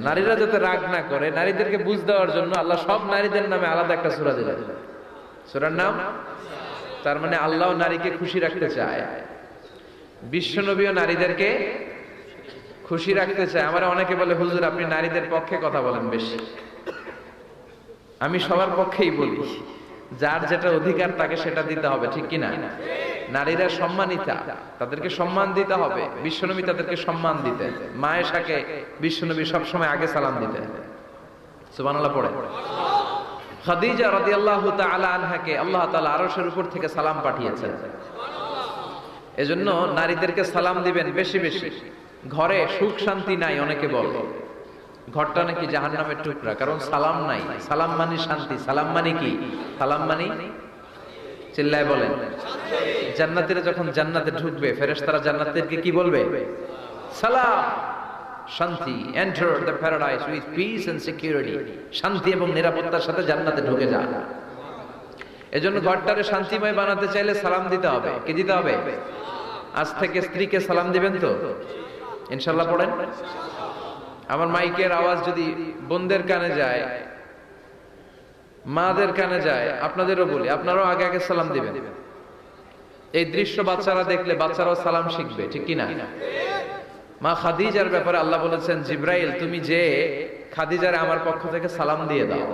নারীরা যাতে রাগ না করে, নারীদেরকে বুঝ দেওয়ার জন্য আল্লাহ সব নারীদের নামে আলাদা একটা সূরা দিলেন। সূরার নাম, তার মানে আল্লাহ নারীকে খুশি রাখতে চায়, বিশ্বনবীও নারীদেরকে খুশি রাখতে চায়। আমার অনেকে বলে, হুজুর আপনি নারীদের পক্ষে কথা বলেন বেশি। আমি সবার পক্ষেই বলি, যার যেটা অধিকার তাকে সেটা দিতে হবে, ঠিক কিনা? নারীরা সম্মানিতা, তাদেরকে সম্মান দিতে হবে। বিশ্বনবী তাদেরকে সম্মান দিতেন। মা আয়েশাকে বিশ্বনবী সবসময় আগে সালাম দিতেন। সুবহানাল্লাহ পড়ে। খাদিজা রাদিয়াল্লাহু তাআলা আনহাকে আল্লাহ তাআলা আরশের উপর থেকে সালাম পাঠিয়েছেন। এজন্য নারীদেরকে সালাম দিবেন বেশি বেশি। ঘরে সুখ শান্তি নাই, অনেকে বলে ঘরটা নাকি জাহান্নামের টুকরা, কারণ সালাম নাই। সালাম মানে শান্তি। সালাম মানে কি? সালাম মানে, চিল্লায় বলেন, জান্নাতীরা যখন জান্নাতে ঢুকবে, ফেরেশতারা জান্নাতীদেরকে কি বলবে? সালাম, শান্তি। Enter the paradise with peace and security. শান্তি এবং নিরাপত্তার সাথে জান্নাতে ঢুকে যান। এজন্য ঘরটারে শান্তিময় বানাতে চাইলে সালাম দিতে হবে। কি দিতে হবে? আজ থেকে স্ত্রীকে সালাম দিবেন তো ইনশাআল্লাহ পড়েন। আমার মাইকের আওয়াজ যদি বোনদের কানে যায়, মাদের কানে যায়, আপনাদেরও বলি, আপনারাও আগে আগে সালাম দিবেন। এই দৃশ্য বাচ্চারা দেখলে বাচ্চারাও সালাম শিখবে, ঠিক কিনা? মা খাদিজার ব্যাপারে আল্লাহ বলেছেন, জিব্রাইল তুমি যে খাদিজার আমার পক্ষ থেকে সালাম দিয়ে দাও।